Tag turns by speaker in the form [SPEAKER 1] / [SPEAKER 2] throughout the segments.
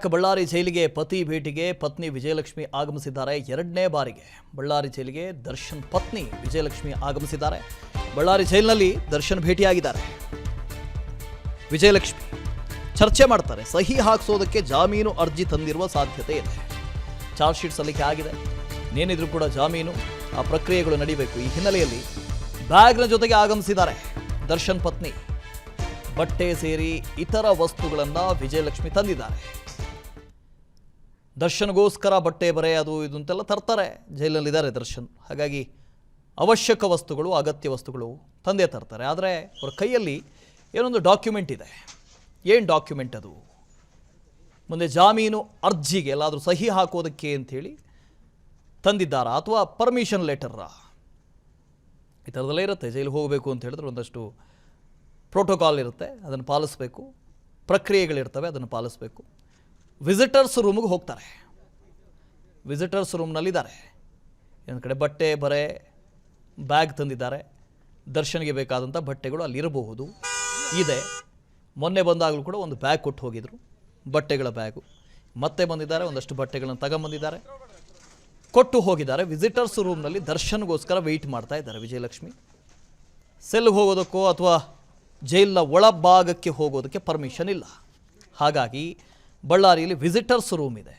[SPEAKER 1] Back Ballari ಜೈಲಿಗೆ ಪತಿ ಭೇಟಿಗೆ ಪತ್ನಿ ವಿಜಯಲಕ್ಷ್ಮಿ ಆಗಮಿಸಿದ್ದಾರೆ. ಎರಡನೇ ಬಾರಿಗೆ ಬಳ್ಳಾರಿ ಜೈಲಿಗೆ ದರ್ಶನ್ ಪತ್ನಿ ವಿಜಯಲಕ್ಷ್ಮಿ ಆಗಮಿಸಿದ್ದಾರೆ. ಬಳ್ಳಾರಿ ಜೈಲಿನಲ್ಲಿ ದರ್ಶನ್ ಭೇಟಿಯಾಗಿದ್ದಾರೆ. ವಿಜಯಲಕ್ಷ್ಮಿ ಚರ್ಚೆ ಮಾಡ್ತಾರೆ. ಸಹಿ ಹಾಕಿಸೋದಕ್ಕೆ ಜಾಮೀನು ಅರ್ಜಿ ತಂದಿರುವ ಸಾಧ್ಯತೆ ಇದೆ. ಚಾರ್ಜ್ ಶೀಟ್ ಸಲ್ಲಿಕೆ ಆಗಿದೆ. ಏನಿದ್ರು ಕೂಡ ಜಾಮೀನು ಆ ಪ್ರಕ್ರಿಯೆಗಳು ನಡೀಬೇಕು. ಈ ಹಿನ್ನೆಲೆಯಲ್ಲಿ ಬ್ಯಾಗ್ನ ಜೊತೆಗೆ ಆಗಮಿಸಿದ್ದಾರೆ ದರ್ಶನ್ ಪತ್ನಿ. ಬಟ್ಟೆ ಸೇರಿ ಇತರ ವಸ್ತುಗಳನ್ನು ವಿಜಯಲಕ್ಷ್ಮಿ ತಂದಿದ್ದಾರೆ. ದರ್ಶನ್ಗೋಸ್ಕರ ಬಟ್ಟೆ ಬರೆ ಅದು ಇದು ಅಂತೆಲ್ಲ ತರ್ತಾರೆ. ಜೈಲಲ್ಲಿದ್ದಾರೆ ದರ್ಶನ್. ಹಾಗಾಗಿ ಅವಶ್ಯಕ ವಸ್ತುಗಳು, ಅಗತ್ಯ ವಸ್ತುಗಳು ತಂದೆ ತರ್ತಾರೆ. ಆದರೆ ಅವರ ಕೈಯಲ್ಲಿ ಏನೊಂದು ಡಾಕ್ಯುಮೆಂಟ್ ಇದೆ. ಏನು ಡಾಕ್ಯುಮೆಂಟ್ ಅದು? ಮುಂದೆ ಜಾಮೀನು ಅರ್ಜಿಗೆ ಎಲ್ಲಾದರೂ ಸಹಿ ಹಾಕೋದಕ್ಕೆ ಅಂಥೇಳಿ ತಂದಿದ್ದಾರಾ ಅಥವಾ ಪರ್ಮಿಷನ್ ಲೆಟರ್ರಾ? ಈ ಥರದಲ್ಲೇ ಇರುತ್ತೆ. ಜೈಲಿಗೆ ಹೋಗಬೇಕು ಅಂತ ಹೇಳಿದ್ರೆ ಒಂದಷ್ಟು ಪ್ರೋಟೋಕಾಲ್ ಇರುತ್ತೆ, ಅದನ್ನು ಪಾಲಿಸಬೇಕು. ಪ್ರಕ್ರಿಯೆಗಳಿರ್ತವೆ, ಅದನ್ನು ಪಾಲಿಸಬೇಕು. ವಿಸಿಟರ್ಸ್ ರೂಮಿಗೆ ಹೋಗ್ತಾರೆ. ವಿಸಿಟರ್ಸ್ ರೂಮ್ನಲ್ಲಿದ್ದಾರೆ. ಒಂದು ಕಡೆ ಬಟ್ಟೆ ಬರೆ ಬ್ಯಾಗ್ ತಂದಿದ್ದಾರೆ. ದರ್ಶನ್ಗೆ ಬೇಕಾದಂಥ ಬಟ್ಟೆಗಳು ಅಲ್ಲಿರಬಹುದು, ಇದೆ. ಮೊನ್ನೆ ಬಂದಾಗಲೂ ಕೂಡ ಒಂದು ಬ್ಯಾಗ್ ಕೊಟ್ಟು ಹೋಗಿದ್ರು, ಬಟ್ಟೆಗಳ ಬ್ಯಾಗು. ಮತ್ತೆ ಬಂದಿದ್ದಾರೆ, ಒಂದಷ್ಟು ಬಟ್ಟೆಗಳನ್ನು ತಗೊಂಬಂದಿದ್ದಾರೆ, ಕೊಟ್ಟು ಹೋಗಿದ್ದಾರೆ. ವಿಸಿಟರ್ಸ್ ರೂಮ್ನಲ್ಲಿ ದರ್ಶನ್ಗೋಸ್ಕರ ವೆಯ್ಟ್ ಮಾಡ್ತಾ ಇದ್ದಾರೆ ವಿಜಯಲಕ್ಷ್ಮಿ. ಸೆಲ್ಗೆ ಹೋಗೋದಕ್ಕೋ ಅಥವಾ ಜೈಲಿನ ಒಳಭಾಗಕ್ಕೆ ಹೋಗೋದಕ್ಕೆ ಪರ್ಮಿಷನ್ ಇಲ್ಲ. ಹಾಗಾಗಿ ಬಳ್ಳಾರಿಯಲ್ಲಿ ವಿಸಿಟರ್ಸ್ ರೂಮ್ ಇದೆ.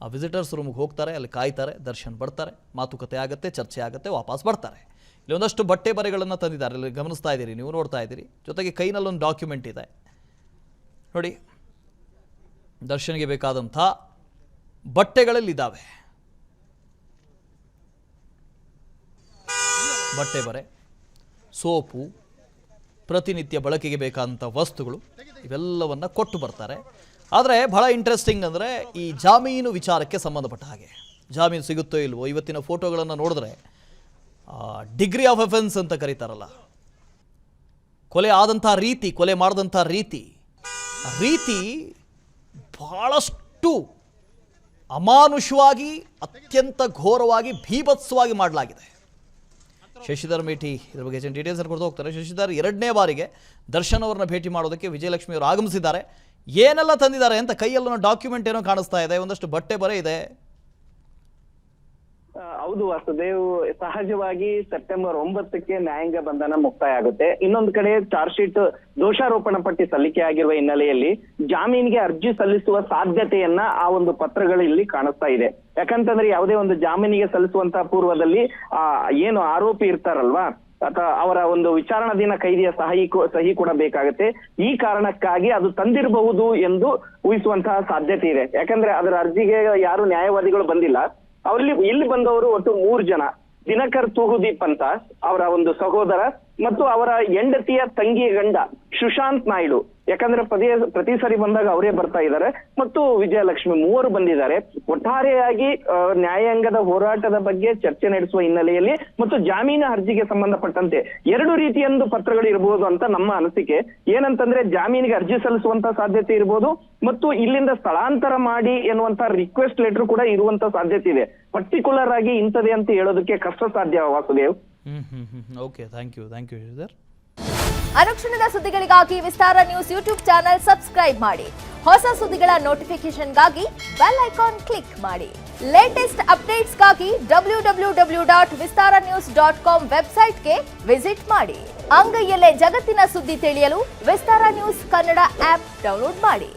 [SPEAKER 1] ಆ ವಿಸಿಟರ್ಸ್ ರೂಮಿಗೆ ಹೋಗ್ತಾರೆ, ಅಲ್ಲಿ ಕಾಯ್ತಾರೆ. ದರ್ಶನ್ ಬರ್ತಾರೆ, ಮಾತುಕತೆ ಆಗುತ್ತೆ, ಚರ್ಚೆ ಆಗುತ್ತೆ, ವಾಪಸ್ ಬರ್ತಾರೆ. ಇಲ್ಲಿ ಒಂದಷ್ಟು ಬಟ್ಟೆ ಬರೆಗಳನ್ನು ತಂದಿದ್ದಾರೆ. ಇಲ್ಲಿ ಗಮನಿಸ್ತಾ ಇದ್ದೀರಿ, ನೀವು ನೋಡ್ತಾ ಇದ್ದೀರಿ. ಜೊತೆಗೆ ಕೈನಲ್ಲೊಂದು ಡಾಕ್ಯುಮೆಂಟ್ ಇದೆ ನೋಡಿ. ದರ್ಶನ್ಗೆ ಬೇಕಾದಂಥ ಬಟ್ಟೆಗಳಲ್ಲಿದ್ದಾವೆ. ಬಟ್ಟೆ ಬರೆ, ಸೋಪು, ಪ್ರತಿನಿತ್ಯ ಬಳಕೆಗೆ ಬೇಕಾದಂಥ ವಸ್ತುಗಳು ಇವೆಲ್ಲವನ್ನು ಕೊಟ್ಟು ಬರ್ತಾರೆ. ಆದರೆ ಬಹಳ ಇಂಟ್ರೆಸ್ಟಿಂಗ್ ಅಂದರೆ ಈ ಜಾಮೀನು ವಿಚಾರಕ್ಕೆ ಸಂಬಂಧಪಟ್ಟ ಹಾಗೆ ಜಾಮೀನು ಸಿಗುತ್ತೋ ಇಲ್ವೋ, ಇವತ್ತಿನ ಫೋಟೋಗಳನ್ನು ನೋಡಿದ್ರೆ ಡಿಗ್ರಿ ಆಫ್ ಅಫೆನ್ಸ್ ಅಂತ ಕರೀತಾರಲ್ಲ, ಕೊಲೆ ಆದಂಥ ರೀತಿ, ಕೊಲೆ ಮಾಡಿದಂಥ ರೀತಿ ಬಹಳಷ್ಟು ಅಮಾನುಷವಾಗಿ, ಅತ್ಯಂತ ಘೋರವಾಗಿ, ಭೀಭತ್ಸವಾಗಿ ಮಾಡಲಾಗಿದೆ. ಶಶಿಧರ್ ಮೇಟಿ ಇದ್ರ ಬಗ್ಗೆ ಹೆಚ್ಚಿನ ಡೀಟೇಲ್ಸ್ ಕೊಡ್ತಾ ಹೋಗ್ತಾರೆ. ಶಶಿಧರ್, ಎರಡನೇ ಬಾರಿಗೆ ದರ್ಶನ್ ಅವರನ್ನ ಭೇಟಿ ಮಾಡೋದಕ್ಕೆ ವಿಜಯಲಕ್ಷ್ಮಿ ಅವರು ಆಗಮಿಸಿದ್ದಾರೆ. ಏನೆಲ್ಲ ತಂದಿದ್ದಾರೆ ಅಂತ? ಕೈಯಲ್ಲೂ ಡಾಕ್ಯುಮೆಂಟ್ ಏನೋ ಕಾಣಿಸ್ತಾ ಇದೆ, ಒಂದಷ್ಟು ಬಟ್ಟೆ ಬರೆ ಇದೆ.
[SPEAKER 2] ಹೌದು ವಾಸುದೇವ್, ಸಹಜವಾಗಿ ಸೆಪ್ಟೆಂಬರ್ 9ಕ್ಕೆ ನ್ಯಾಯಾಂಗ ಬಂಧನ ಮುಕ್ತಾಯ ಆಗುತ್ತೆ. ಇನ್ನೊಂದು ಕಡೆ ಚಾರ್ಜ್ ಶೀಟ್ ದೋಷಾರೋಪಣಾ ಪಟ್ಟಿ ಸಲ್ಲಿಕೆ ಆಗಿರುವ ಹಿನ್ನೆಲೆಯಲ್ಲಿ ಜಾಮೀನಿಗೆ ಅರ್ಜಿ ಸಲ್ಲಿಸುವ ಸಾಧ್ಯತೆಯನ್ನ ಆ ಒಂದು ಪತ್ರಗಳು ಇಲ್ಲಿ ಕಾಣಿಸ್ತಾ ಇದೆ. ಯಾಕಂತಂದ್ರೆ ಯಾವುದೇ ಒಂದು ಜಾಮೀನಿಗೆ ಸಲ್ಲಿಸುವಂತಹ ಪೂರ್ವದಲ್ಲಿ ಏನು ಆರೋಪಿ ಇರ್ತಾರಲ್ವಾ, ಅಥವಾ ಅವರ ಒಂದು ವಿಚಾರಣಾಧೀನ ಕೈದಿಯ ಸಹಿ ಕೂಡ ಬೇಕಾಗುತ್ತೆ. ಈ ಕಾರಣಕ್ಕಾಗಿ ಅದು ತಂದಿರಬಹುದು ಎಂದು ಊಹಿಸುವಂತಹ ಸಾಧ್ಯತೆ ಇದೆ. ಯಾಕಂದ್ರೆ ಅದರ ಅರ್ಜಿಗೆ ಯಾರು ನ್ಯಾಯವಾದಿಗಳು ಬಂದಿಲ್ಲ. ಅವರಲ್ಲಿ ಇಲ್ಲಿ ಬಂದವರು ಒಟ್ಟು 3 ಜನ. ದಿನಕರ್ ತೂಗುದೀಪ್ ಅಂತ ಅವರ ಒಂದು ಸಹೋದರ ಮತ್ತು ಅವರ ಹೆಂಡತಿಯ ತಂಗಿಯ ಗಂಡ ಸುಶಾಂತ್ ನಾಯ್ಡು. ಯಾಕಂದ್ರೆ ಪ್ರತಿ ಸರಿ ಬಂದಾಗ ಅವರೇ ಬರ್ತಾ ಇದ್ದಾರೆ. ಮತ್ತು ವಿಜಯಲಕ್ಷ್ಮಿ, 3 ಬಂದಿದ್ದಾರೆ. ಒಟ್ಟಾರೆಯಾಗಿ ನ್ಯಾಯಾಂಗದ ಹೋರಾಟದ ಬಗ್ಗೆ ಚರ್ಚೆ ನಡೆಸುವ ಹಿನ್ನೆಲೆಯಲ್ಲಿ ಮತ್ತು ಜಾಮೀನು ಅರ್ಜಿಗೆ ಸಂಬಂಧಪಟ್ಟಂತೆ 2 ರೀತಿಯೊಂದು ಪತ್ರಗಳು ಇರಬಹುದು ಅಂತ ನಮ್ಮ ಅನಿಸಿಕೆ. ಏನಂತಂದ್ರೆ ಜಾಮೀನಿಗೆ ಅರ್ಜಿ ಸಲ್ಲಿಸುವಂತ ಸಾಧ್ಯತೆ ಇರಬಹುದು ಮತ್ತು ಇಲ್ಲಿಂದ ಸ್ಥಳಾಂತರ ಮಾಡಿ ಎನ್ನುವಂತ ರಿಕ್ವೆಸ್ಟ್ ಲೆಟರ್ ಕೂಡ ಇರುವಂತ ಸಾಧ್ಯತೆ ಇದೆ. ಪರ್ಟಿಕ್ಯುಲರ್ ಆಗಿ ಇಂಥದೇ ಅಂತ ಹೇಳೋದಕ್ಕೆ ಕಷ್ಟ ಸಾಧ್ಯ Vasudev.
[SPEAKER 1] Okay, thank you sir.
[SPEAKER 3] ಅನುಕ್ಷಣದ ಸುದ್ದಿಗಳಿಗಾಗಿ Vistara news YouTube channel subscribe ಮಾಡಿ. ಹೊಸ ಸುದ್ದಿಗಳ ನೋಟಿಫಿಕೇಶನ್ಗಾಗಿ ಬೆಲ್ ಐಕಾನ್ ಕ್ಲಿಕ್ ಮಾಡಿ. ಲೇಟೆಸ್ಟ್ ಅಪ್ಡೇಟ್ಸ್ಗಾಗಿ www.vistaranews.com ವೆಬ್ಸೈಟ್ಗೆ ವಿಸಿಟ್ ಮಾಡಿ. ಅಂಗೈಯಲ್ಲೇ ಜಗತ್ತಿನ ಸುದ್ದಿ ತಿಳಿಯಲು Vistara news Kannada app download ಮಾಡಿ.